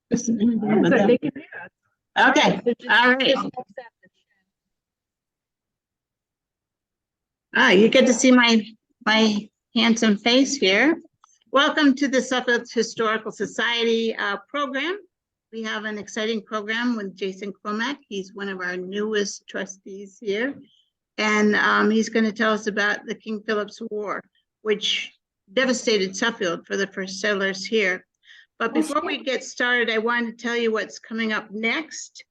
They can hear us. Okay, all right. You get to see my handsome face here. Welcome to the Suffield Historical Society program. We have an exciting program with Jason Cromack. He's one of our newest trustees here. And he's going to tell us about the King Philip's War, which devastated Suffield for the first settlers here. But before we get started, I wanted to tell you what's coming up next.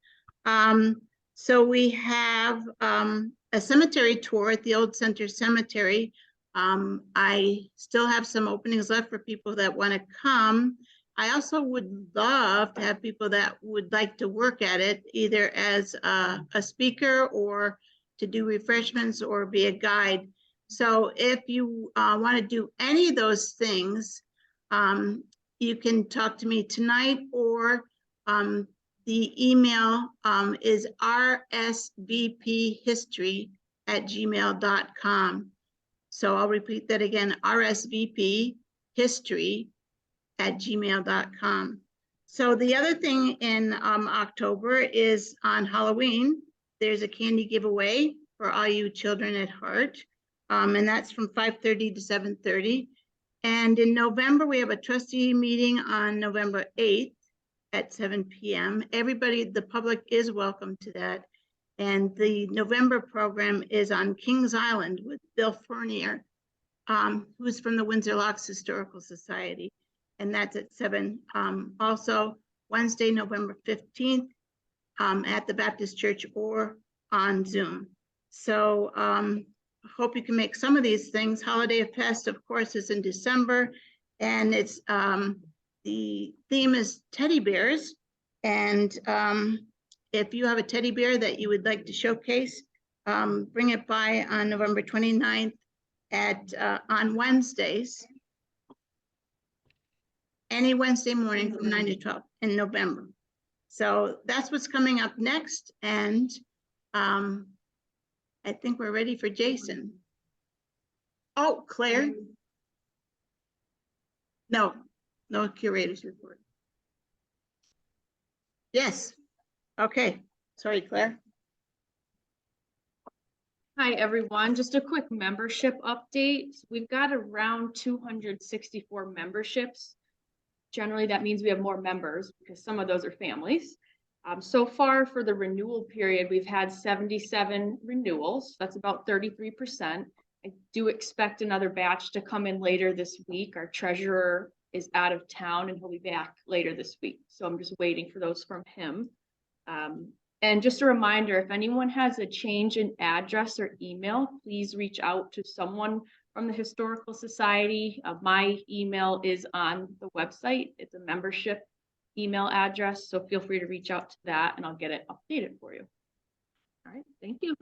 So we have a cemetery tour at the Old Center Cemetery. I still have some openings left for people that want to come. I also would love to have people that would like to work at it, either as a speaker or to do refreshments or be a guide. So if you want to do any of those things, you can talk to me tonight, or the email is rsvphistory@gmail.com. So I'll repeat that again, rsvphistory@gmail.com. So the other thing in October is on Halloween, there's a candy giveaway for all you children at heart. And that's from 5:30 to 7:30. And in November, we have a trustee meeting on November 8th at 7 p.m. Everybody, the public is welcome to that. And the November program is on Kings Island with Bill Fournier, who's from the Windsor Locks Historical Society. And that's at 7. Also, Wednesday, November 15th, at the Baptist Church or on Zoom. So hope you can make some of these things. Holiday Fest, of course, is in December, and it's the theme is teddy bears. And if you have a teddy bear that you would like to showcase, bring it by on November 29th at on Wednesdays, any Wednesday morning from 9 to 12 in November. So that's what's coming up next, and I think we're ready for Jason. Oh, Claire? No curator's report. Yes. Okay. Sorry, Claire. Hi, everyone. Just a quick membership update. We've got around 264 memberships. Generally, that means we have more members because some of those are families. So far for the renewal period, we've had 77 renewals. That's about 33%. I do expect another batch to come in later this week. Our treasurer is out of town and he'll be back later this week. So I'm just waiting for those from him. And just a reminder, if anyone has a change in address or email, please reach out to someone from the Historical Society. My email is on the website. It's a membership email address, so feel free to reach out to that and I'll get it updated for you. All right, thank you.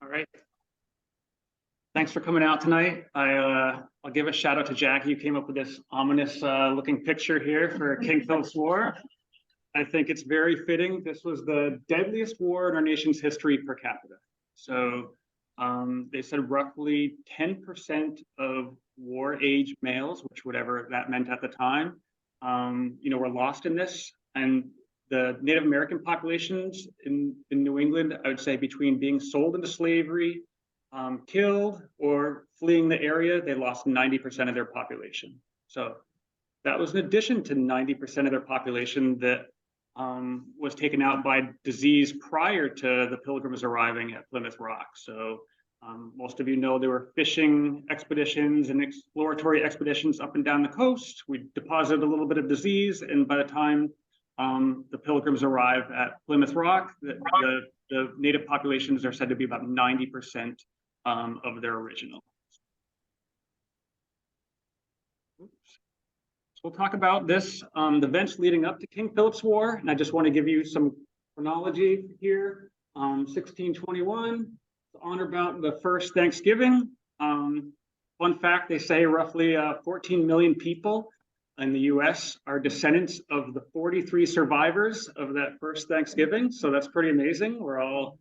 All right. Thanks for coming out tonight. I'll give a shout out to Jackie, who came up with this ominous looking picture here for King Philip's War. I think it's very fitting. This was the deadliest war in our nation's history per capita. So they said roughly 10% of war age males, which whatever that meant at the time, were lost in this. And the Native American populations in New England, I would say between being sold into slavery, killed, or fleeing the area, they lost 90% of their population. So that was in addition to 90% of their population that was taken out by disease prior to the Pilgrims arriving at Plymouth Rock. So most of you know there were fishing expeditions and exploratory expeditions up and down the coast. We deposited a little bit of disease, and by the time the Pilgrims arrive at Plymouth Rock, the native populations are said to be about 90% of their original. Oops. So we'll talk about this, the events leading up to King Philip's War, and I just want to give you some chronology here. 1621, to honor about the first Thanksgiving. Fun fact, they say roughly 14 million people in the US are descendants of the 43 survivors of that first Thanksgiving. So that's pretty amazing. We're all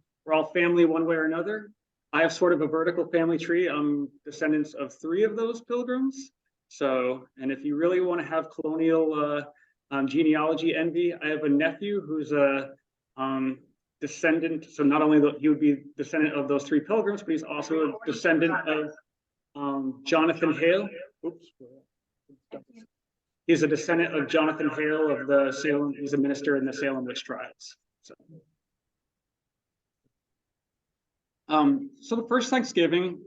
family one way or another. I have sort of a vertical family tree. I'm descendants of 3 of those pilgrims. So, and if you really want to have colonial genealogy envy, I have a nephew who's a descendant. So not only he would be descendant of those 3 pilgrims, but he's also a descendant of Jonathan Hale. Oops. He's a descendant of Jonathan Hale of the Salem. He's a minister in the Salem witch trials. So the first Thanksgiving,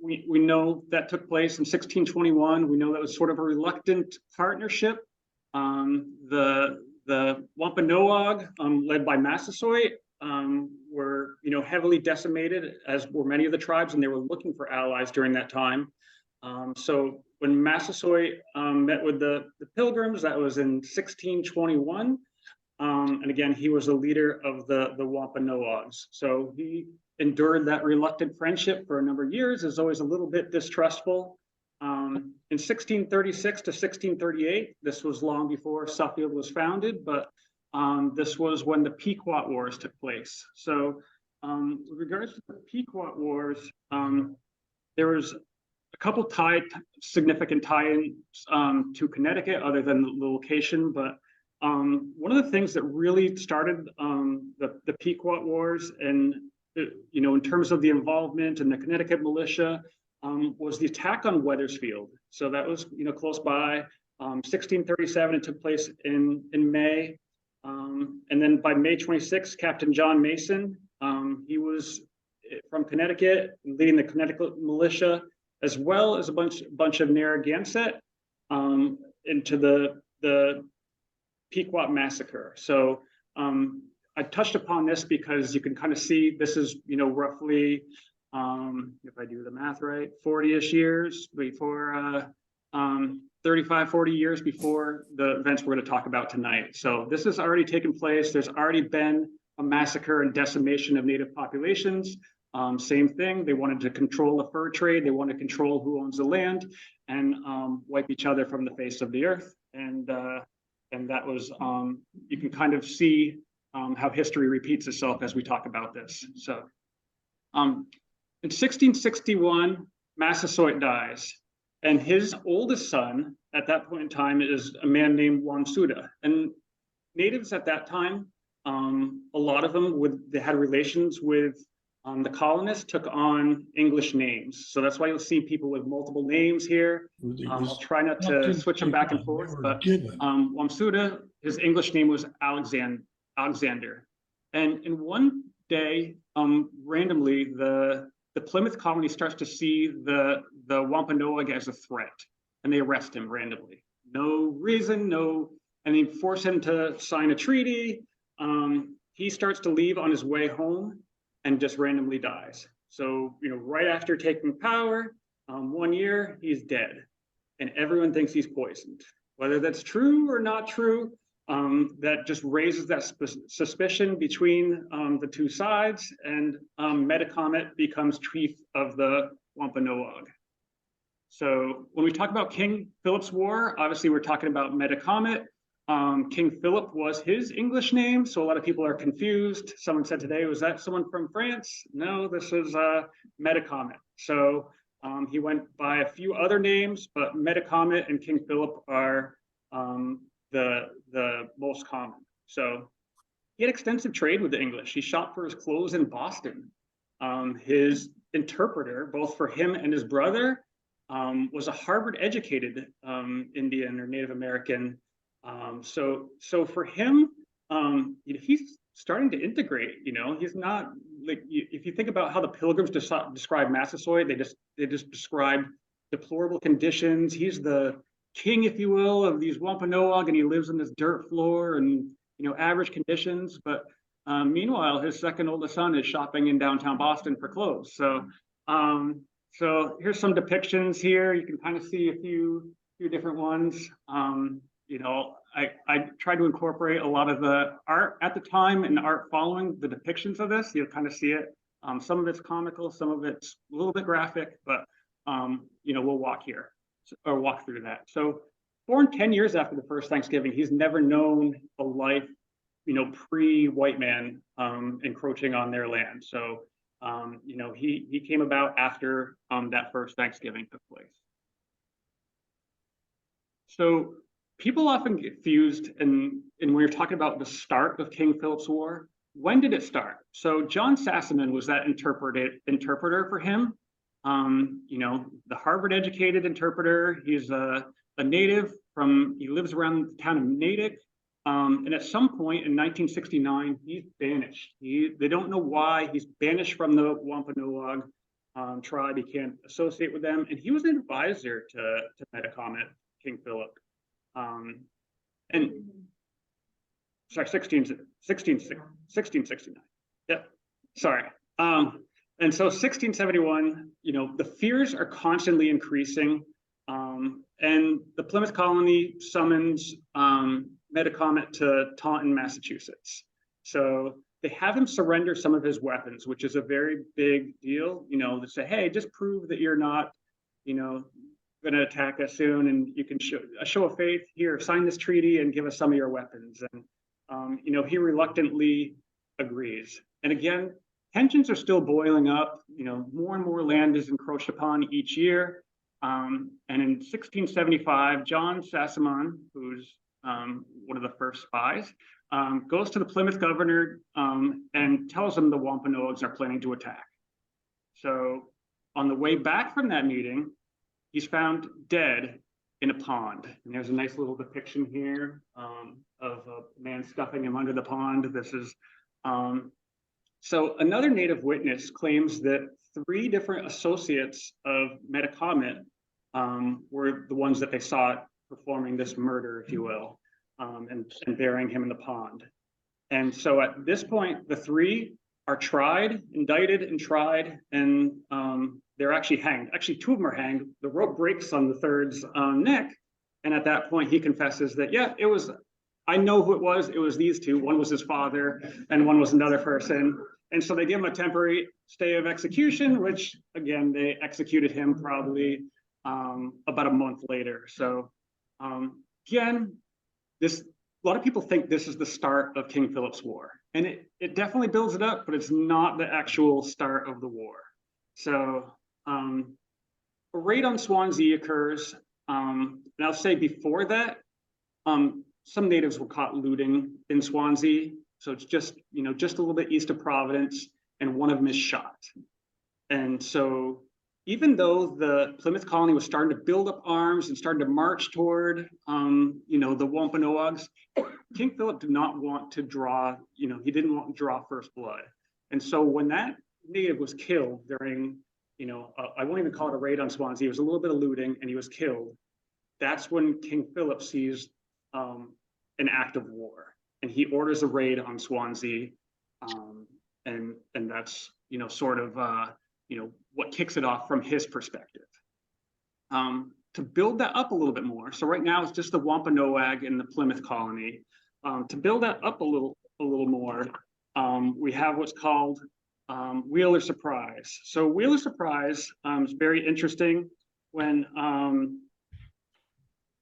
we know that took place in 1621. We know that was sort of a reluctant partnership. The Wampanoag, led by Massasoit, were heavily decimated, as were many of the tribes, and they were looking for allies during that time. So when Massasoit met with the Pilgrims, that was in 1621. And again, he was a leader of the Wampanoags. So he endured that reluctant friendship for a number of years, is always a little bit distrustful. In 1636 to 1638, this was long before Suffield was founded, but this was when the Pequot Wars took place. So with regards to the Pequot Wars, there was a couple significant tie-ins to Connecticut, other than the location, but one of the things that really started the Pequot Wars, and in terms of the involvement in the Connecticut militia, was the attack on Wethersfield. So that was close by. 1637, it took place in May, and then by May 26, Captain John Mason, he was from Connecticut, leading the Connecticut militia, as well as a bunch of Narragansett, into the Pequot massacre. So I touched upon this because you can kind of see this is roughly, if I do the math right, 40-ish years before 35, 40 years before the events we're going to talk about tonight. So this has already taken place. There's already been a massacre and decimation of native populations. Same thing, they wanted to control the fur trade. They want to control who owns the land and wipe each other from the face of the earth. And that was, you can kind of see how history repeats itself as we talk about this. So in 1661, Massasoit dies. And his oldest son at that point in time is a man named Wamsuda. And natives at that time, a lot of them they had relations with the colonists, took on English names. So that's why you'll see people with multiple names here. I'll try not to switch them back and forth, but Wamsuda, his English name was Alexander. And in one day, randomly, the Plymouth colony starts to see the Wampanoag as a threat, and they arrest him randomly. No reason, and they force him to sign a treaty. He starts to leave on his way home and just randomly dies. So, right after taking power, 1 year, he's dead. And everyone thinks he's poisoned. Whether that's true or not true, that just raises that suspicion between the two sides, and Metacomet becomes chief of the Wampanoag. So when we talk about King Philip's War, obviously we're talking about Metacomet. King Philip was his English name, so a lot of people are confused. Someone said today, was that someone from France? No, this is Metacomet. So he went by a few other names, but Metacomet and King Philip are the most common. So he had extensive trade with the English. He shopped for his clothes in Boston. His interpreter, both for him and his brother, was a Harvard-educated Indian or Native American. So for him, he's starting to integrate. He's not like, if you think about how the Pilgrims describe Massasoit, they just describe deplorable conditions. He's the king, if you will, of these Wampanoag, and he lives in this dirt floor and average conditions. But meanwhile, his second oldest son is shopping in downtown Boston for clothes. So here's some depictions here. You can kind of see a few different ones. I tried to incorporate a lot of the art at the time and the art following the depictions of this. You'll kind of see it. Some of it's comical, some of it's a little bit graphic, but we'll walk through that. So born 10 years after the first Thanksgiving, he's never known a life, pre-white man encroaching on their land. So You know, he came about after that first Thanksgiving took place. So people often get confused, and when you're talking about the start of King Philip's War, when did it start? So John Sassaman was that interpreter for him. You know, the Harvard-educated interpreter. He's a native he lives around the town of Natick. And at some point in 1969, he's banished. They don't know why. He's banished from the Wampanoag tribe. He can't associate with them. And he was an advisor to Metacomet, King Philip. And sorry, 1669. Yep, sorry. And so 1671, you know, the fears are constantly increasing. And the Plymouth colony summons Metacomet to Taunton, Massachusetts. So they have him surrender some of his weapons, which is a very big deal, you know, to say, hey, just prove that you're not, you know, going to attack us soon, and you can show a show of faith here, sign this treaty and give us some of your weapons. And, you know, he reluctantly agrees. And again, tensions are still boiling up, you know, more and more land is encroached upon each year. And in 1675, John Sassaman, who's one of the first spies, goes to the Plymouth governor and tells him the Wampanoags are planning to attack. So on the way back from that meeting, he's found dead in a pond. And there's a nice little depiction here of a man stuffing him under the pond. This is, so another native witness claims that 3 different associates of Metacomet were the ones that they saw performing this murder, if you will, and burying him in the pond. And so at this point, the 3 are tried, indicted and tried, and they're actually hanged. Actually, 2 of them are hanged. The rope breaks on the 3rd's neck. And at that point, he confesses that, yeah, it was, I know who it was these 2. One was his father and one was another person. And so they give him a temporary stay of execution, which again, they executed him probably about a month later. So again, a lot of people think this is the start of King Philip's War. And it definitely builds it up, but it's not the actual start of the war. So a raid on Swansea occurs. And I'll say before that, some natives were caught looting in Swansea. So it's just, you know, just a little bit east of Providence, and one of them is shot. And so even though the Plymouth colony was starting to build up arms and starting to march toward, you know, the Wampanoags, King Philip did not want to draw, you know, he didn't want to draw first blood. And so when that native was killed during, you know, I won't even call it a raid on Swansea, it was a little bit of looting, and he was killed. That's when King Philip sees an act of war, and he orders a raid on Swansea, and that's, you know, sort of, you know, what kicks it off from his perspective. To build that up a little bit more, so right now it's just the Wampanoag and the Plymouth colony. To build that up a little more, we have what's called Wheeler Surprise. So Wheeler Surprise is very interesting.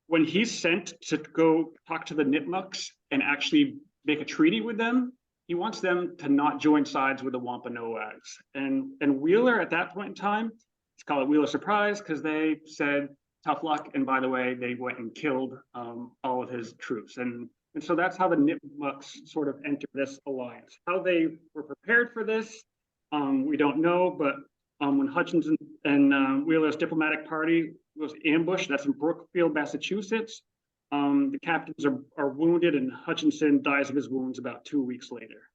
When he's sent to go talk to the Nipmucs and actually make a treaty with them, he wants them to not join sides with the Wampanoags. And Wheeler at that point in time, let's call it Wheeler Surprise, because they said tough luck. And by the way, they went and killed all of his troops. And so that's how the Nipmucs sort of entered this alliance. How they were prepared for this, we don't know, but when Hutchinson and Wheeler's diplomatic party was ambushed, that's in Brookfield, Massachusetts, the captains are wounded, and Hutchinson dies of his wounds about 2 weeks later.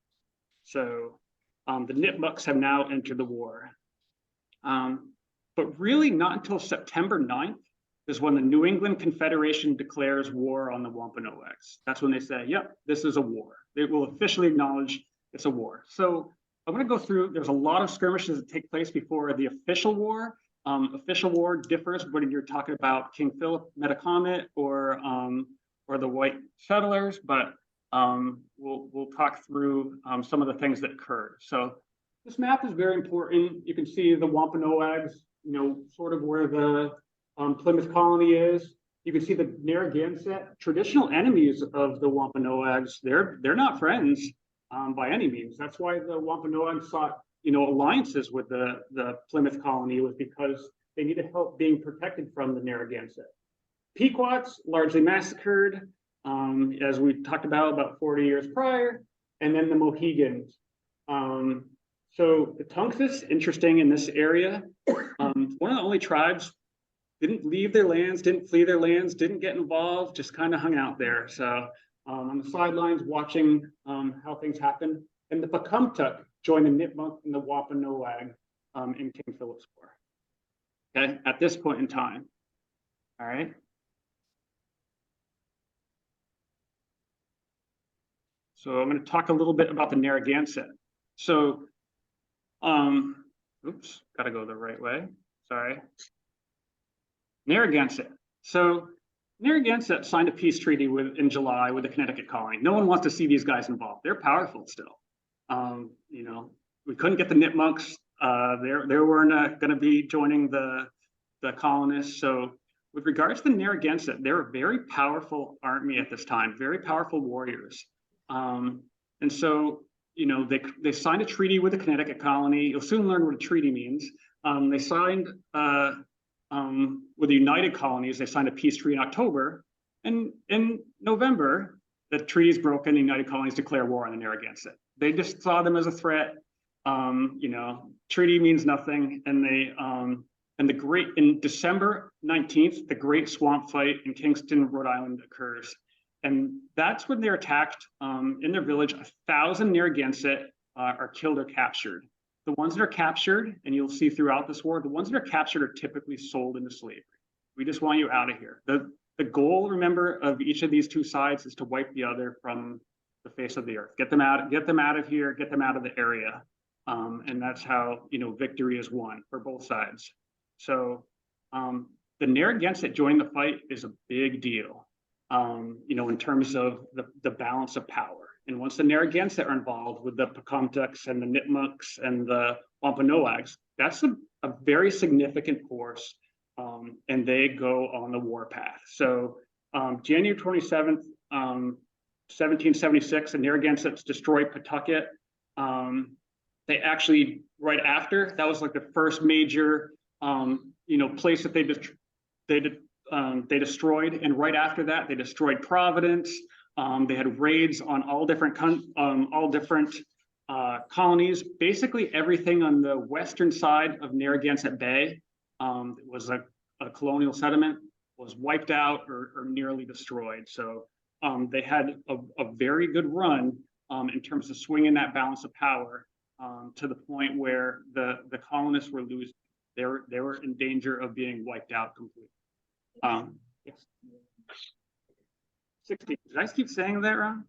So the Nipmucs have now entered the war. But really not until September 9th is when the New England Confederation declares war on the Wampanoags. That's when they say, yep, this is a war. They will officially acknowledge it's a war. So I'm going to go through, there's a lot of skirmishes that take place before the official war. Official war differs whether you're talking about King Philip, Metacomet, or the white settlers, but we'll talk through some of the things that occurred. So this map is very important. You can see the Wampanoags, you know, sort of where the Plymouth colony is. You can see the Narragansett, traditional enemies of the Wampanoags. They're not friends by any means. That's why the Wampanoags sought alliances with the Plymouth colony was because they needed help being protected from the Narragansett. Pequots largely massacred, as we talked about 40 years prior, and then the Mohegans. So the Tungus, interesting in this area, one of the only tribes didn't leave their lands, didn't flee their lands, didn't get involved, just kind of hung out there. So on the sidelines watching how things happen. And the Pecumtuck joined the Nipmuc and the Wampanoag in King Philip's War. Okay, at this point in time. All right. So I'm going to talk a little bit about the Narragansett. So, oops, got to go the right way. Sorry. Narragansett. So Narragansett signed a peace treaty in July with the Connecticut colony. No one wants to see these guys involved. They're powerful still. We couldn't get the Nipmucs. They weren't going to be joining the colonists. So with regards to the Narragansett, they're a very powerful army at this time, very powerful warriors. And so, they signed a treaty with the Connecticut colony. You'll soon learn what a treaty means. They signed with the United Colonies, they signed a peace treaty in October. And in November, the treaty is broken. The United Colonies declare war on the Narragansett. They just saw them as a threat. Treaty means nothing. And in December 19th, the Great Swamp Fight in Kingston, Rhode Island occurs. And that's when they're attacked in their village. 1,000 Narragansett are killed or captured. The ones that are captured, and you'll see throughout this war, the ones that are captured are typically sold into slavery. We just want you out of here. The goal, remember, of each of these two sides is to wipe the other from the face of the earth. Get them out of here, get them out of the area. And that's how, victory is won for both sides. So the Narragansett joining the fight is a big deal, in terms of the balance of power. And once the Narragansett are involved with the Pecumtucks and the Nipmucs and the Wampanoags, that's a very significant force, and they go on the warpath. So January 27th, 1776, the Narragansetts destroyed Pawtucket. They actually, right after, that was like the first major, place that they destroyed. And right after that, they destroyed Providence. They had raids on all different colonies. Basically, everything on the western side of Narragansett Bay was a colonial settlement, was wiped out or nearly destroyed. So they had a very good run in terms of swinging that balance of power to the point where the colonists were losing. They were in danger of being wiped out completely. Yes. 16. Did I keep saying that wrong?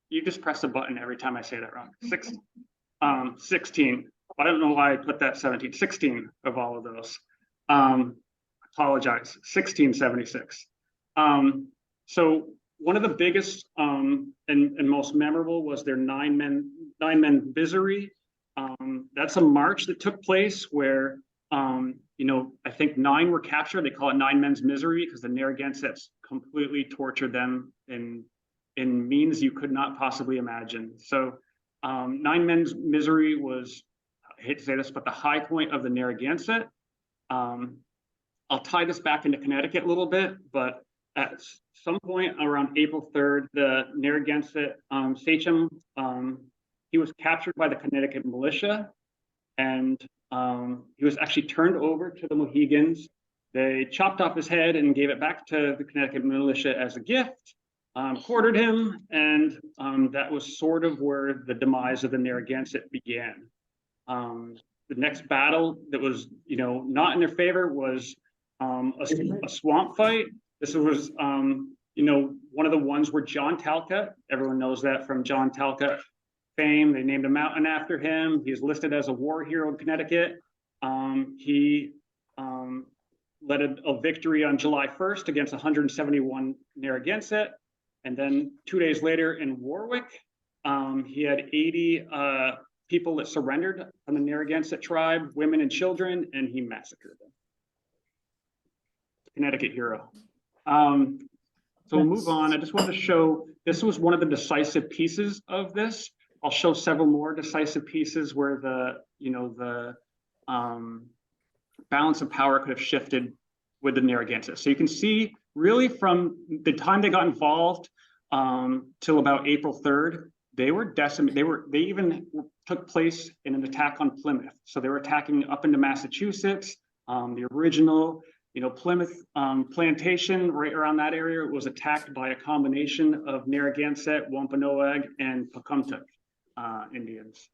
You just press a button every time I say that wrong. 16. I don't know why I put that 17. 16 of all of those. Apologize. 1676. So one of the biggest and most memorable was their nine men misery. That's a march that took place where I think 9 were captured. They call it 9 men's misery because the Narragansetts completely tortured them in means you could not possibly imagine. So 9 men's misery was, I hate to say this, but the high point of the Narragansett. I'll tie this back into Connecticut a little bit, but at some point around April 3rd, the Narragansett sachem, he was captured by the Connecticut militia, and he was actually turned over to the Mohegans. They chopped off his head and gave it back to the Connecticut militia as a gift, quartered him, and that was sort of where the demise of the Narragansett began. The next battle that was, not in their favor was a swamp fight. This was, one of the ones where John Talcott, everyone knows that from John Talcott fame. They named a mountain after him. He's listed as a war hero in Connecticut. He led a victory on July 1st against 171 Narragansett. And then 2 days later in Warwick, he had 80 people that surrendered from the Narragansett tribe, women and children, and he massacred them. Connecticut hero. So we'll move on. I just want to show, this was one of the decisive pieces of this. I'll show several more decisive pieces where the balance of power could have shifted with the Narragansett. So you can see really from the time they got involved till about April 3rd, they were decimated. They even took place in an attack on Plymouth. So they were attacking up into Massachusetts. The original, Plymouth plantation right around that area was attacked by a combination of Narragansett, Wampanoag, and Pocumtuck Indians.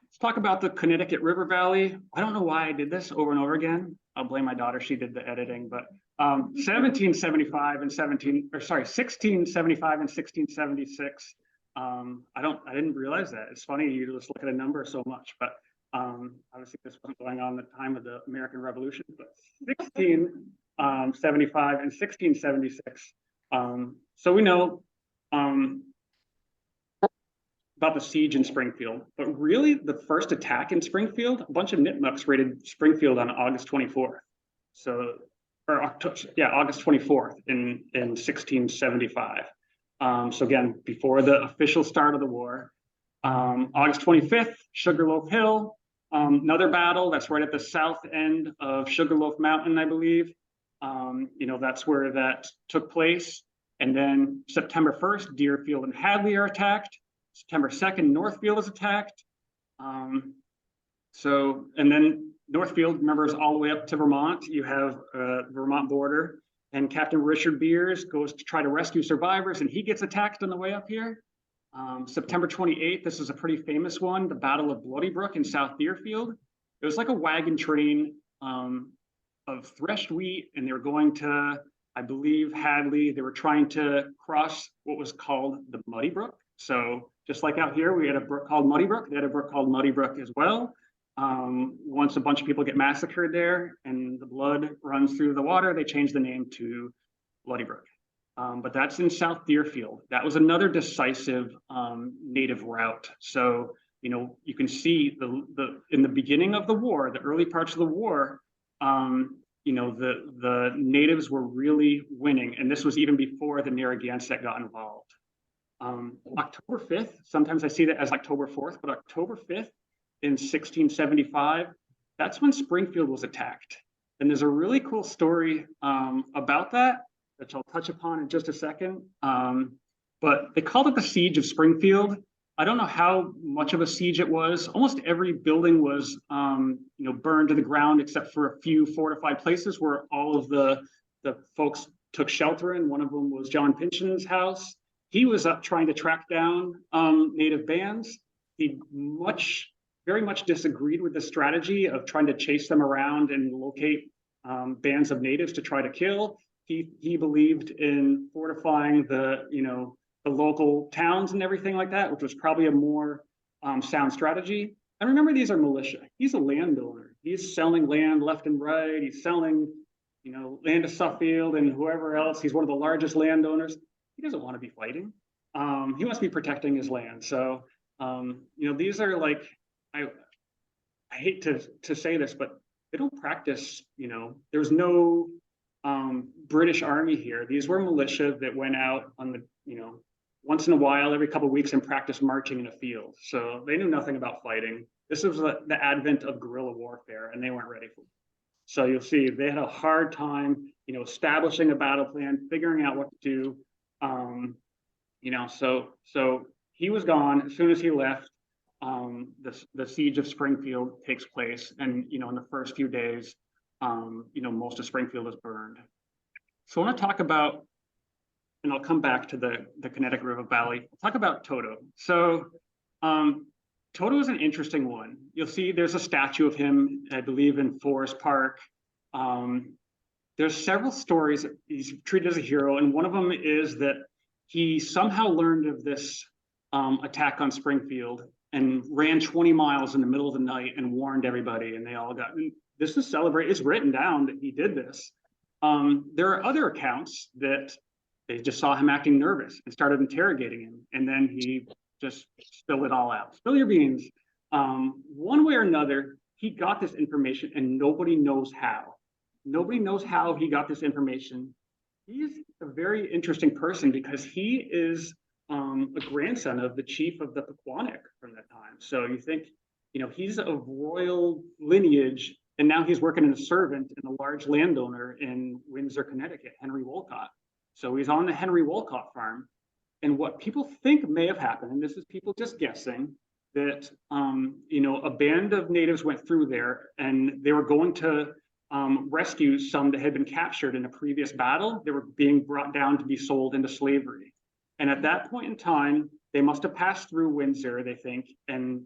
Let's talk about the Connecticut River Valley. I don't know why I did this over and over again. I'll blame my daughter, she did the editing, but 1675 and 1676. I didn't realize that. It's funny, you just look at a number so much, but obviously this wasn't going on the time of the American Revolution, but 1675 and 1676. So we know about the siege in Springfield, but really the first attack in Springfield, a bunch of nitmucks raided Springfield on August 24th. So, or August 24th in 1675. So again, before the official start of the war. August 25th, Sugarloaf Hill, another battle that's right at the south end of Sugarloaf Mountain, I believe. That's where that took place. And then September 1st, Deerfield and Hadley are attacked. September 2nd, Northfield is attacked. And then Northfield, remember, is all the way up to Vermont. You have the Vermont border, and Captain Richard Beers goes to try to rescue survivors, and he gets attacked on the way up here. September 28th, this is a pretty famous one, the Battle of Bloody Brook in South Deerfield. It was like a wagon train of threshed wheat, and they were going to, I believe, Hadley. They were trying to cross what was called the Muddy Brook. So just like out here, we had a brook called Muddy Brook. They had a brook called Muddy Brook as well. Once a bunch of people get massacred there and the blood runs through the water, they change the name to Bloody Brook. But that's in South Deerfield. That was another decisive native rout. So, you can see in the beginning of the war, the early parts of the war, the natives were really winning. And this was even before the Narragansett got involved. October 5th, sometimes I see that as October 4th, but October 5th in 1675, that's when Springfield was attacked. And there's a really cool story about that, which I'll touch upon in just a second. But they called it the Siege of Springfield. I don't know how much of a siege it was. Almost every building was burned to the ground except for a few fortified places where all of the folks took shelter in. One of them was John Pynchon's house. He was up trying to track down native bands. He very much disagreed with the strategy of trying to chase them around and locate bands of natives to try to kill. He believed in fortifying the local towns and everything like that, which was probably a more sound strategy. And remember, these are militia. He's a landowner. He's selling land left and right. He's selling, land to Suffield and whoever else. He's one of the largest landowners. He doesn't want to be fighting. He wants to be protecting his land. So, these are like, I hate to say this, but they don't practice, there's no British army here. These were militia that went out on the, once in a while, every couple of weeks, and practiced marching in a field. So they knew nothing about fighting. This was the advent of guerrilla warfare, and they weren't ready for it. So you'll see they had a hard time, establishing a battle plan, figuring out what to do. So he was gone. As soon as he left, the siege of Springfield takes place, and in the first few days, most of Springfield is burned. So I want to talk about, and I'll come back to the Connecticut River Valley. I'll talk about Toto. So Toto is an interesting one. You'll see there's a statue of him, I believe, in Forest Park. There's several stories. He's treated as a hero, and one of them is that he somehow learned of this attack on Springfield and ran 20 miles in the middle of the night and warned everybody, and they all got, and this is celebrated, it's written down that he did this. There are other accounts that they just saw him acting nervous and started interrogating him, and then he just spilled it all out. Spill your beans. One way or another, he got this information, and nobody knows how. Nobody knows how he got this information. He's a very interesting person because he is a grandson of the chief of the Pequannock from that time. So you think, you know, he's of royal lineage, and now he's working as a servant in a large landowner in Windsor, Connecticut, Henry Wolcott. So he's on the Henry Wolcott farm. And what people think may have happened, and this is people just guessing, that you know, a band of natives went through there and they were going to rescue some that had been captured in a previous battle. They were being brought down to be sold into slavery. And at that point in time, they must have passed through Windsor, they think, and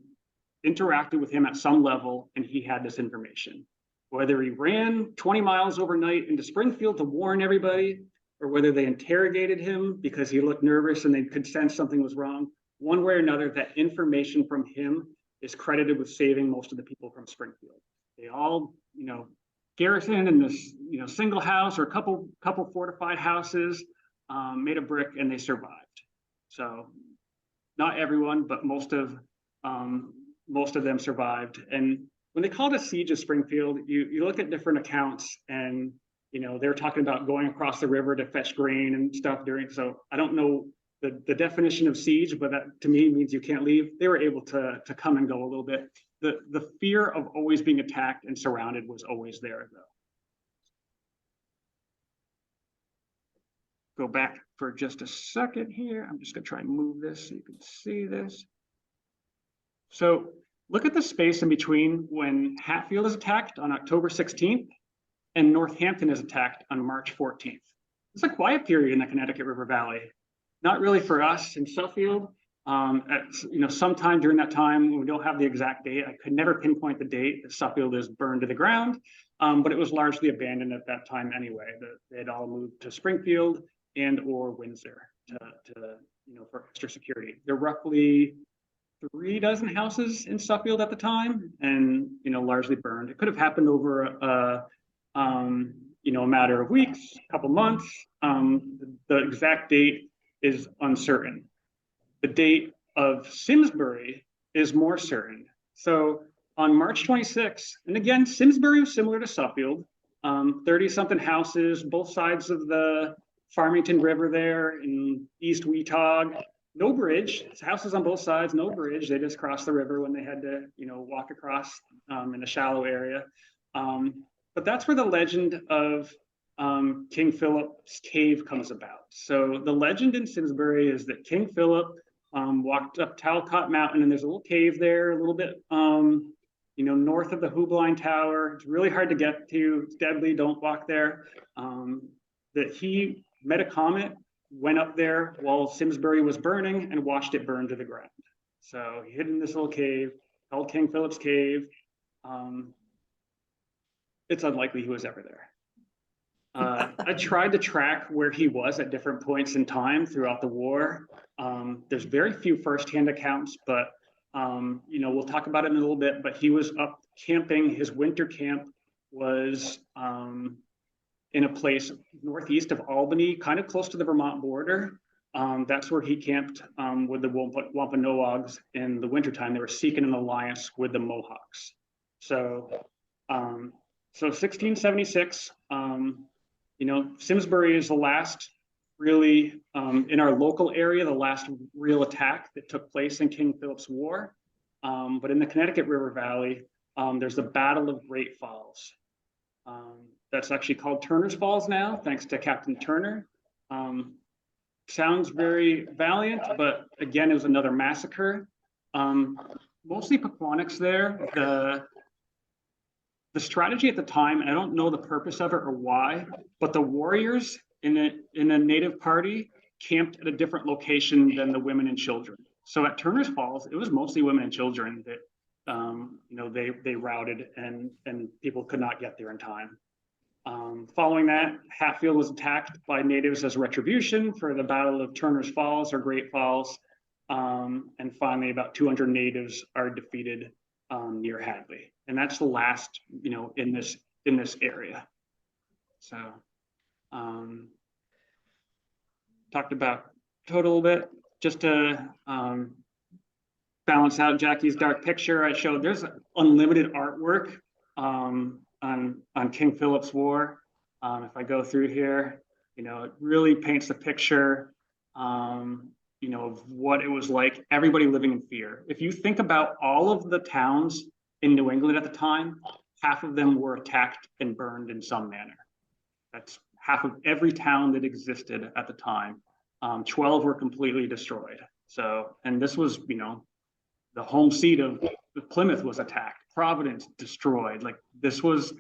interacted with him at some level, and he had this information. Whether he ran 20 miles overnight into Springfield to warn everybody, or whether they interrogated him because he looked nervous and they could sense something was wrong, one way or another, that information from him is credited with saving most of the people from Springfield. They all, you know, garrisoned in this, you know, single house or a couple fortified houses, made of brick, and they survived. So not everyone, but most of them survived. And when they called a siege of Springfield, you look at different accounts, and you know, they were talking about going across the river to fetch grain and stuff during. So I don't know the definition of siege, but that to me means you can't leave. They were able to come and go a little bit. The fear of always being attacked and surrounded was always there, though. Go back for just a second here. I'm just gonna try and move this so you can see this. So look at the space in between when Hatfield is attacked on October 16th and Northampton is attacked on March 14th. It's a quiet period in the Connecticut River Valley. Not really for us in Suffield. At, you know, sometime during that time, we don't have the exact date. I could never pinpoint the date that Suffield is burned to the ground, but it was largely abandoned at that time anyway. They had all moved to Springfield and or Windsor to you know, for extra security. There are roughly 3 dozen houses in Suffield at the time, and you know, largely burned. It could have happened over you know, a matter of weeks, a couple months. The exact date is uncertain. The date of Simsbury is more certain. So on March 26th, and again, Simsbury was similar to Suffield, 30-something houses, both sides of the Farmington River there in East Weetog. No bridge. It's houses on both sides, no bridge. They just crossed the river when they had to, you know, walk across in a shallow area. But that's where the legend of King Philip's cave comes about. So the legend in Simsbury is that King Philip walked up Talcott Mountain, and there's a little cave there, a little bit, you know, north of the Hoobline Tower. It's really hard to get to. It's deadly. Don't walk there. That he met a comet, went up there while Simsbury was burning, and watched it burn to the ground. So he hid in this little cave called King Philip's Cave. It's unlikely he was ever there. I tried to track where he was at different points in time throughout the war. There's very few firsthand accounts, but you know, we'll talk about it in a little bit, but he was up camping. His winter camp was in a place northeast of Albany, kind of close to the Vermont border. That's where he camped with the Wampanoags in the wintertime. They were seeking an alliance with the Mohawks. So 1676, you know, Simsbury is the last really, in our local area, the last real attack that took place in King Philip's War. But in the Connecticut River Valley, there's the Battle of Great Falls. That's actually called Turner's Falls now, thanks to Captain Turner. Sounds very valiant, but again, it was another massacre. Mostly Pequannock's there. The strategy at the time, and I don't know the purpose of it or why, but the warriors in a native party camped at a different location than the women and children. So at Turner's Falls, it was mostly women and children that you know, they routed, and people could not get there in time. Following that, Hatfield was attacked by natives as retribution for the Battle of Turner's Falls or Great Falls. And finally, about 200 natives are defeated near Hadley. And that's the last, you know, in this area. So talked about total a bit, just to balance out Jackie's dark picture. I showed there's unlimited artwork on King Philip's War. If I go through here, you know, it really paints the picture. of what it was like, everybody living in fear. If you think about all of the towns in New England at the time, half of them were attacked and burned in some manner. That's half of every town that existed at the time. 12 were completely destroyed. So, and this was, the home seat of Plymouth was attacked, Providence destroyed. Like this was,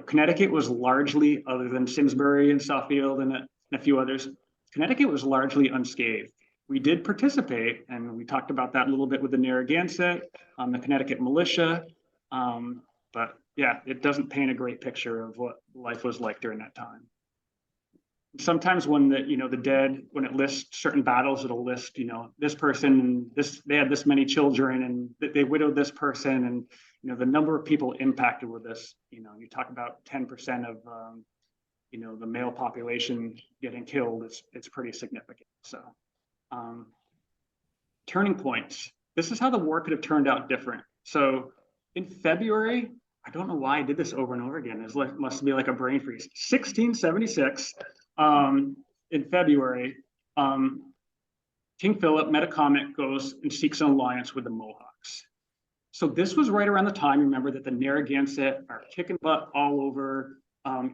Connecticut was largely, other than Simsbury and Suffield and a few others, Connecticut was largely unscathed. We did participate, and we talked about that a little bit with the Narragansett, the Connecticut militia, but yeah, it doesn't paint a great picture of what life was like during that time. Sometimes when the dead, when it lists certain battles, it'll list, this person, they had this many children and they widowed this person, and the number of people impacted with this, you talk about 10% of the male population getting killed, it's pretty significant. So turning points. This is how the war could have turned out different. So in February, I don't know why I did this over and over again. This must be like a brain freeze. 1676, in February, King Philip Metacomet goes and seeks an alliance with the Mohawks. So this was right around the time, remember, that the Narragansett are kicking butt all over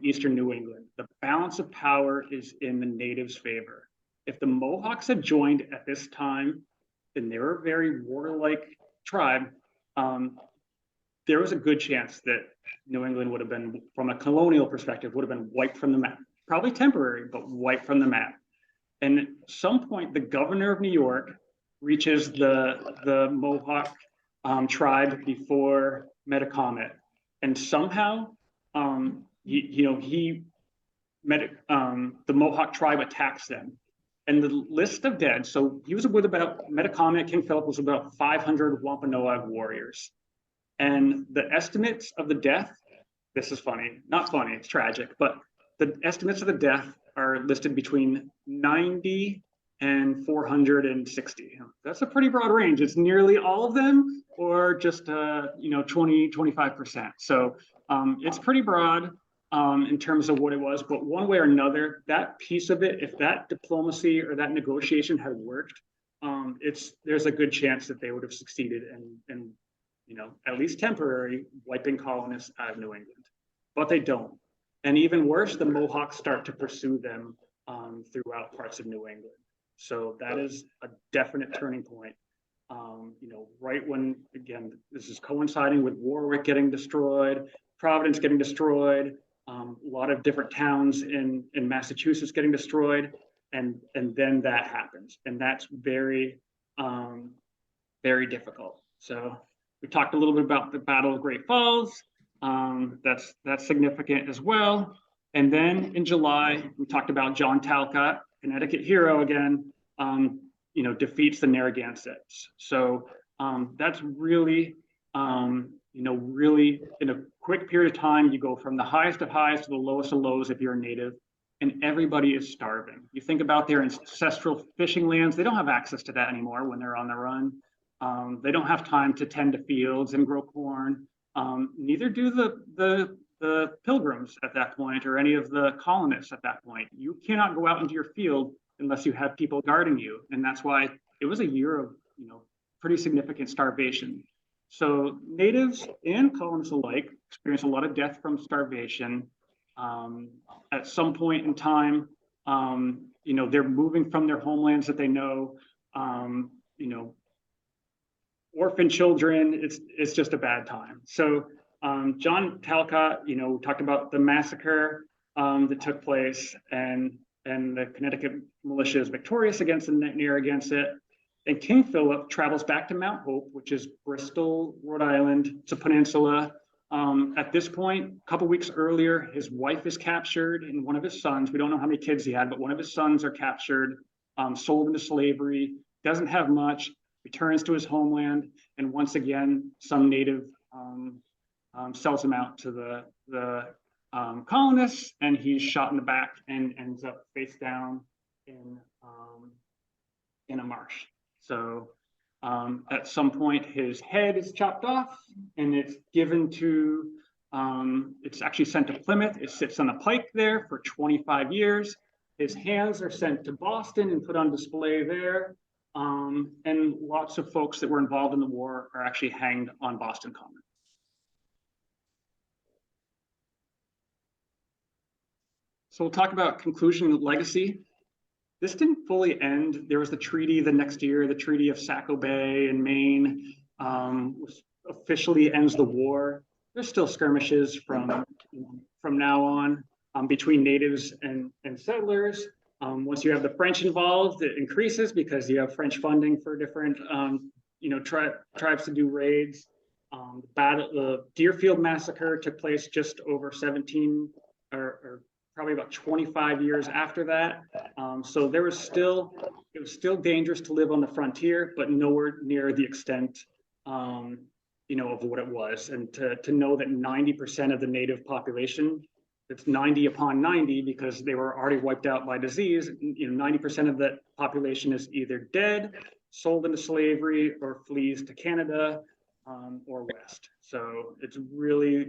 eastern New England. The balance of power is in the natives' favor. If the Mohawks had joined at this time, then they were a very warlike tribe. There was a good chance that New England would have been, from a colonial perspective, would have been wiped from the map. Probably temporary, but wiped from the map. And at some point, the governor of New York reaches the Mohawk tribe before Metacomet, and somehow, the Mohawk tribe attacks them. And the list of dead, so he was with about, Metacomet, King Philip was about 500 Wampanoag warriors. And the estimates of the death, this is funny, not funny, it's tragic, but the estimates of the death are listed between 90 and 460. That's a pretty broad range. It's nearly all of them, or just 25%. So it's pretty broad in terms of what it was, but one way or another, that piece of it, if that diplomacy or that negotiation had worked, there's a good chance that they would have succeeded and at least temporary wiping colonists out of New England, but they don't. And even worse, the Mohawks start to pursue them throughout parts of New England. So that is a definite turning point. Right when, again, this is coinciding with Warwick getting destroyed, Providence getting destroyed, a lot of different towns in Massachusetts getting destroyed, and then that happens. And that's very, very difficult. So we talked a little bit about the Battle of Great Falls. That's significant as well. And then in July, we talked about John Talcott, Connecticut hero again, defeats the Narragansetts. So that's really, really in a quick period of time, you go from the highest of highs to the lowest of lows if you're a native, and everybody is starving. You think about their ancestral fishing lands, they don't have access to that anymore when they're on the run. They don't have time to tend to fields and grow corn. Neither do the pilgrims at that point, or any of the colonists at that point. You cannot go out into your field unless you have people guarding you. And that's why it was a year of, pretty significant starvation. So natives and colonists alike experience a lot of death from starvation. At some point in time, they're moving from their homelands that they know, orphan children, it's just a bad time. So John Talcott, we talked about the massacre that took place, and the Connecticut militia is victorious against the Narragansett. And King Philip travels back to Mount Hope, which is Bristol, Rhode Island. It's a peninsula. At this point, a couple weeks earlier, his wife is captured, and one of his sons, we don't know how many kids he had, but one of his sons are captured, sold into slavery, doesn't have much, returns to his homeland, and once again, some native sells him out to the colonists, and he's shot in the back and ends up face down in a marsh. So at some point, his head is chopped off, and it's given to, it's actually sent to Plymouth. It sits on a pike there for 25 years. His hands are sent to Boston and put on display there. And lots of folks that were involved in the war are actually hanged on Boston Common. So we'll talk about conclusion and legacy. This didn't fully end. There was the treaty the next year, the Treaty of Saco Bay in Maine, which officially ends the war. There's still skirmishes from now on between natives and settlers. Once you have the French involved, it increases because you have French funding for different tribes to do raids. The Deerfield Massacre took place just over 17 or probably about 25 years after that. So it was still dangerous to live on the frontier, but nowhere near the extent, of what it was. And to know that 90% of the native population, it's 90 upon 90 because they were already wiped out by disease. 90% of the population is either dead, sold into slavery, or flees to Canada or West. So it's really,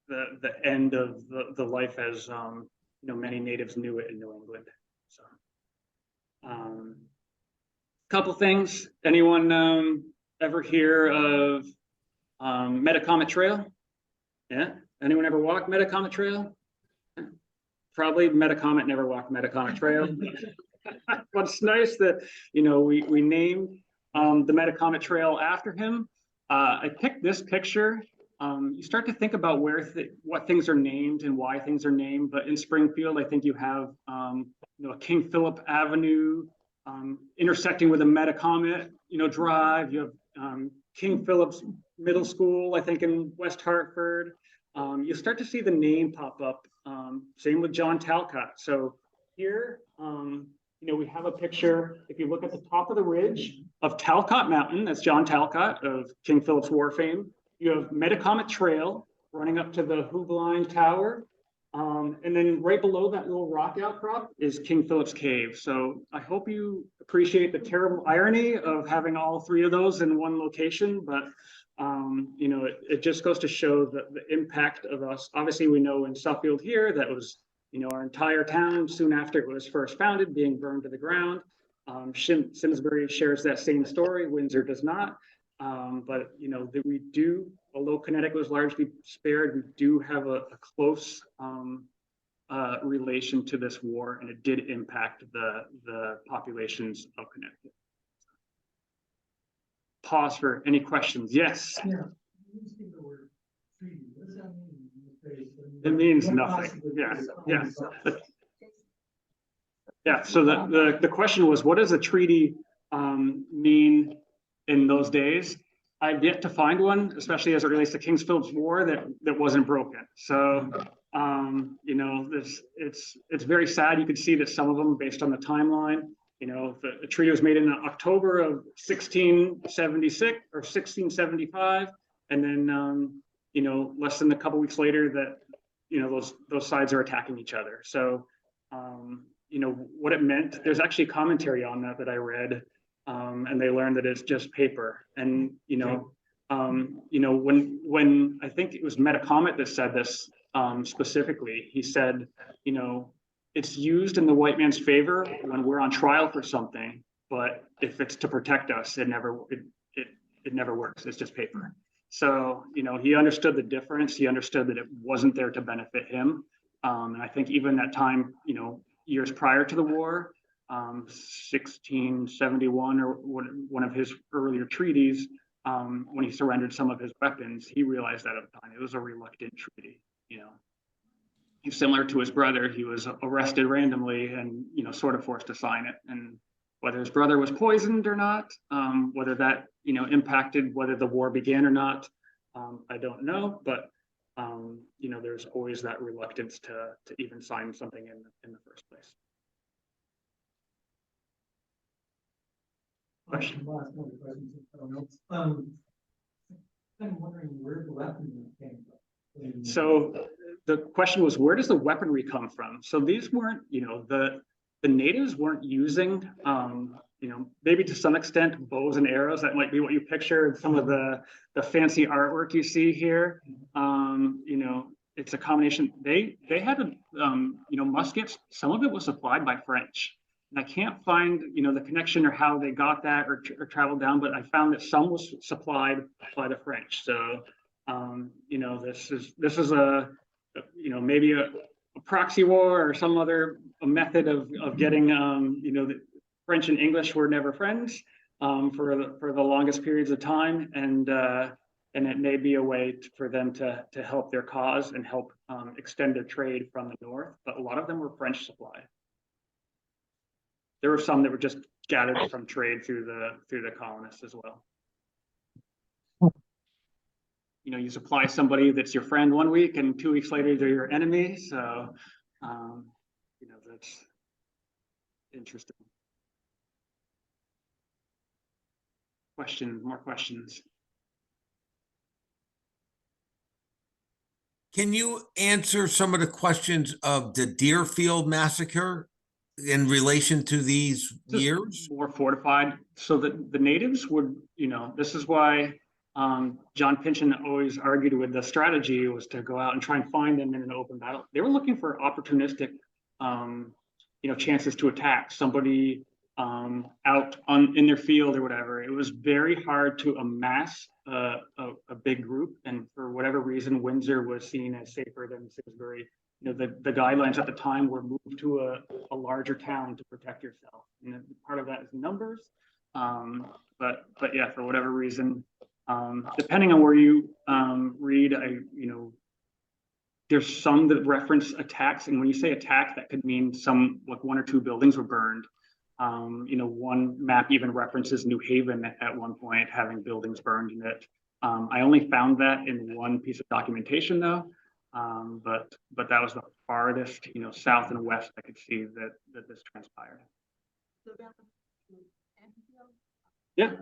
the end of the life as many natives knew it in New England. So couple things. Anyone ever hear of Metacomet Trail? Yeah. Anyone ever walk Metacomet Trail? Probably Metacomet never walked Metacomet Trail. But it's nice that we named the Metacomet Trail after him. I picked this picture. You start to think about what things are named and why things are named. But in Springfield, I think you have a King Philip Avenue intersecting with a Metacomet Drive. You have King Philip's Middle School, I think, in West Hartford. You start to see the name pop up. Same with John Talcott. So here, we have a picture. If you look at the top of the ridge of Talcott Mountain, that's John Talcott of King Philip's War fame. You have Metacomet Trail running up to the Hoogline Tower. And then right below that little rock outcrop is King Philip's Cave. So I hope you appreciate the terrible irony of having all three of those in one location. But, it just goes to show the impact of us. Obviously, we know in Suffield here, that was, our entire town soon after it was first founded, being burned to the ground. Simsbury shares that same story. Windsor does not. But that we do, although Connecticut was largely spared, we do have a close relation to this war, and it did impact the populations of Connecticut. Pause for any questions. Yes. Yeah. The word treaty. What does that mean? It means nothing. Yeah. Yeah. Yeah. So the question was, what does a treaty mean in those days? I've yet to find one, especially as it relates to King Philip's War, that wasn't broken. So, it's very sad. You could see that some of them, based on the timeline, the treaty was made in October of 1676 or 1675, and then less than a couple weeks later, that those sides are attacking each other. So, what it meant. There's actually commentary on that I read. And they learned that it's just paper. And when I think it was Metacomet that said this specifically, he said, it's used in the white man's favor when we're on trial for something, but if it's to protect us, it never works. It's just paper. So he understood the difference. He understood that it wasn't there to benefit him. And I think even that time, years prior to the war. 1671 or one of his earlier treaties, when he surrendered some of his weapons, he realized that at the time it was a reluctant treaty. He's similar to his brother. He was arrested randomly and sort of forced to sign it. And whether his brother was poisoned or not, whether that impacted whether the war began or not, I don't know. But there's always that reluctance to even sign something in the first place. Question. I'm wondering where the weaponry came from. So the question was, where does the weaponry come from? So these weren't, the natives weren't using, maybe to some extent bows and arrows. That might be what you picture. Some of the fancy artwork you see here. It's a combination. They had muskets. Some of it was supplied by French. And I can't find, the connection or how they got that or traveled down, but I found that some was supplied by the French. So, this is a, maybe a proxy war or some other method of getting, the French and English were never friends for the longest periods of time, and it may be a way for them to help their cause and help extend their trade from the north. But a lot of them were French supplied. There were some that were just gathered from trade through the colonists as well. You supply somebody that's your friend 1 week, and 2 weeks later they're your enemy. So, that's interesting. More questions? Can you answer some of the questions of the Deerfield massacre in relation to these years? More fortified, so that the natives would, this is why John Pynchon always argued with the strategy was to go out and try and find them in an open battle. They were looking for opportunistic, chances to attack somebody out in their field or whatever. It was very hard to amass a big group, and for whatever reason, Windsor was seen as safer than Simsbury. The guidelines at the time were moved to a larger town to protect yourself, and part of that is numbers. But yeah, for whatever reason, depending on where you read, there's some that reference attacks, and when you say attack, that could mean some, like 1 or 2 buildings were burned. One map even references New Haven at one point having buildings burned in it. I only found that in one piece of documentation though, but that was the farthest, south and west I could see that this transpired. Yeah,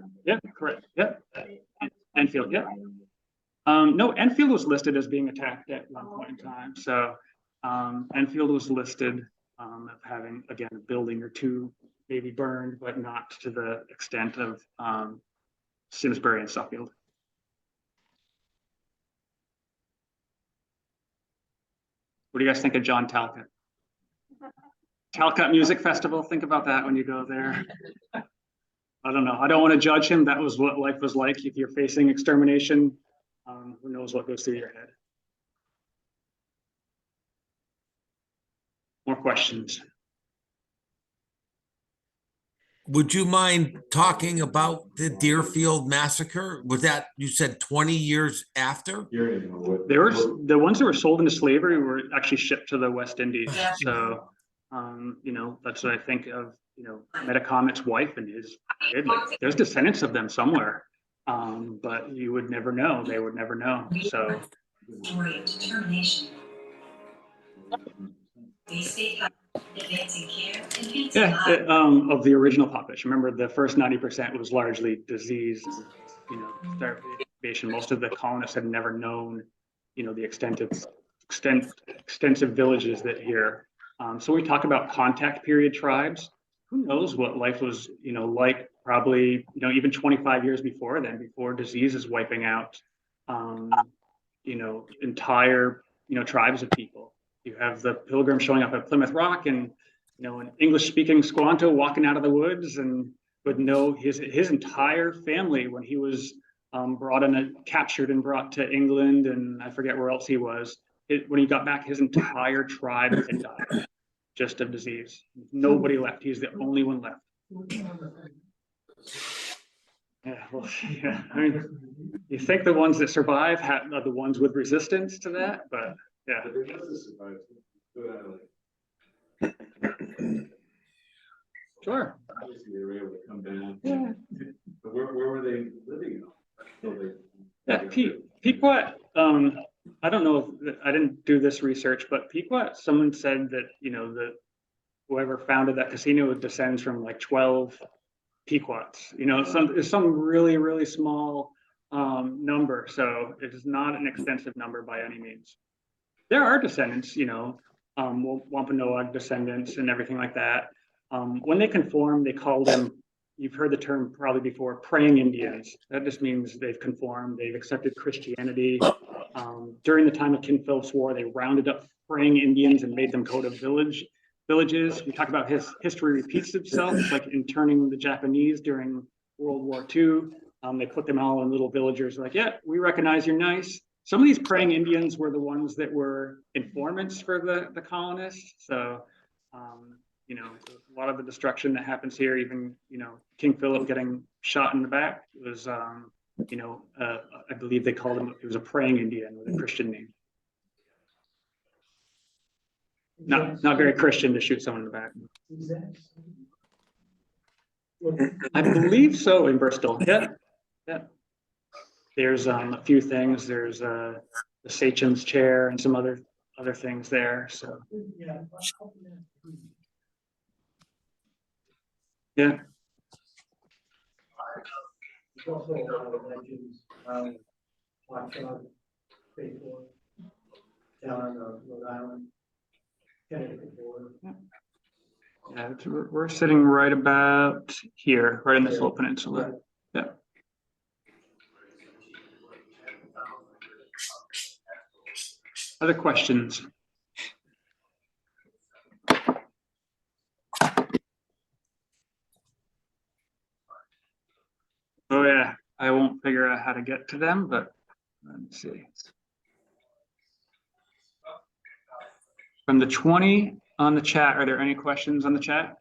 correct. Yeah, Enfield. Yeah. No, Enfield was listed as being attacked at one point in time. So Enfield was listed of having, again, a building or 2 maybe burned, but not to the extent of Simsbury and Suffield. What do you guys think of John Talcott? Talcott Music Festival, think about that when you go there. I don't know. I don't want to judge him. That was what life was like. If you're facing extermination, who knows what goes through your head. More questions? Would you mind talking about the Deerfield massacre? Was that, you said 20 years after? There were the ones that were sold into slavery were actually shipped to the West Indies. So, that's what I think of, Metacomet's wife and his kid. Like, there's descendants of them somewhere, but you would never know. They would never know. So. Story of determination. They state advancing care, of the original population. Remember, the first 90% was largely disease, starvation. Most of the colonists had never known, the extensive villages that here. So we talk about contact period tribes. Who knows what life was, like probably, even 25 years before then, before disease is wiping out, entire, tribes of people. You have the Pilgrims showing up at Plymouth Rock, and an English-speaking Squanto walking out of the woods, and would know his entire family when he was captured and brought to England, and I forget where else he was. When he got back, his entire tribe had died just of disease. Nobody left. He's the only one left. Yeah, well, yeah. I mean, you think the ones that survive are the ones with resistance to that, but yeah. Sure. Obviously, they were able to come down. Yeah. But where were they living? Pequot. I don't know if I didn't do this research, but Pequot. Someone said that that whoever founded that casino descends from like 12 Pequots. Some really small number. So it is not an extensive number by any means. There are descendants, Wampanoag descendants and everything like that. When they conform, they call them, you've heard the term probably before, praying Indians. That just means they've conformed, they've accepted Christianity. During the time of King Philip's War, they rounded up praying Indians and made them go to villages. We talk about his history repeats itself, like interning the Japanese during World War II. They put them all in little villagers like, yeah, we recognize you're nice. Some of these praying Indians were the ones that were informants for the colonists. So, you know, a lot of the destruction that happens here, even, you know, King Philip getting shot in the back was, you know, I believe they called him, he was a praying Indian with a Christian name. Not very Christian to shoot someone in the back. Is that? I believe so in Bristol. Yeah, yeah. There's a few things. There's the sachem's chair and some other things there. So Yeah. yeah, There's also a lot of legends, Watchdog, Faithful, down on the Rhode Island, Connecticut border. yeah. We're sitting right about here, right in this little peninsula. Yeah. Other questions? Oh yeah, I won't figure out how to get to them, but let me see. From the 20 on the chat, are there any questions on the chat?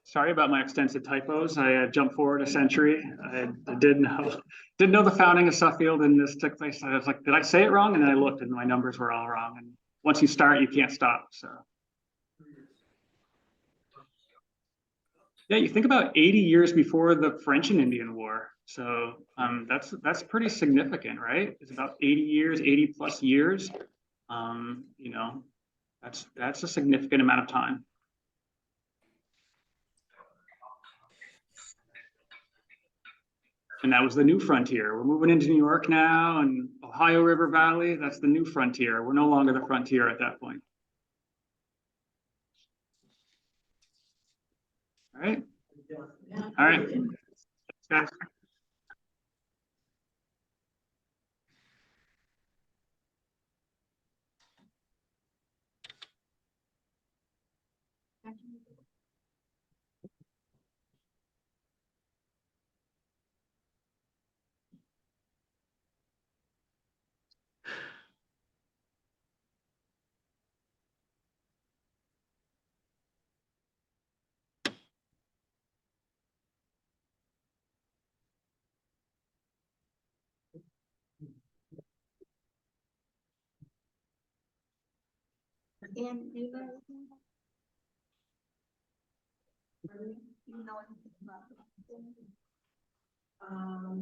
Sorry about my extensive typos. I jumped forward a century. I didn't know the founding of Suffield, and this took place. I was like, did I say it wrong? And then I looked, and my numbers were all wrong. And once you start, you can't stop. So yeah, you think about 80 years before the French and Indian War. So that's pretty significant, right? It's about 80 years, 80 plus years. You know, that's a significant amount of time. And that was the new frontier. We're moving into New York now and Ohio River Valley. That's the new frontier. We're no longer the frontier at that point. All right. All right. Thanks, guys.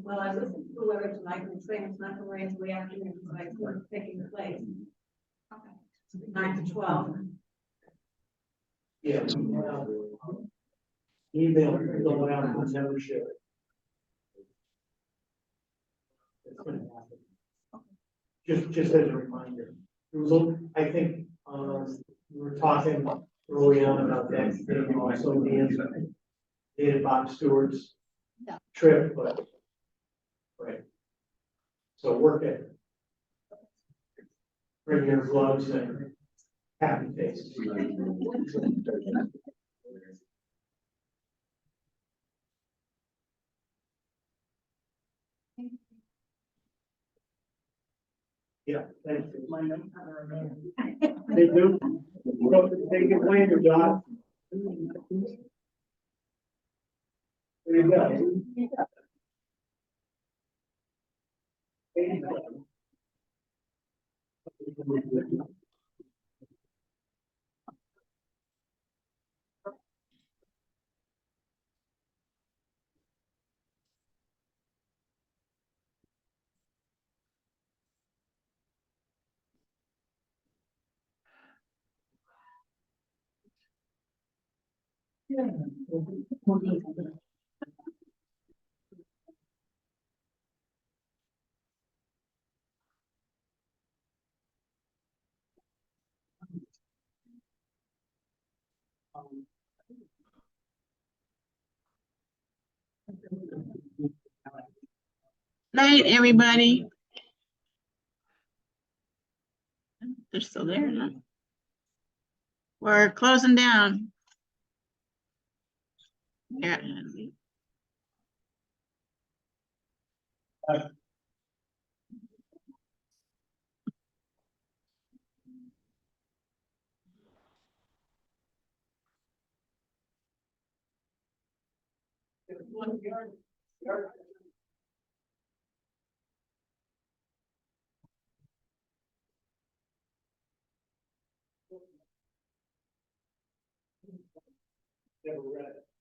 Well, I listened to whoever tonight and saying it's not going into the afternoon, so it's taking place. Okay. 9 to 12. Yeah. Email going out to membership. It's gonna happen. Just as a reminder, there was I think, we were talking early on about that thing also David Bob Stewart's trip, but right. So work it. Bring your gloves and happy face. Yeah, thank you. They do. They can play your job. There you go. Night, everybody. They're still there, huh? We're closing down. Yeah. Never read it.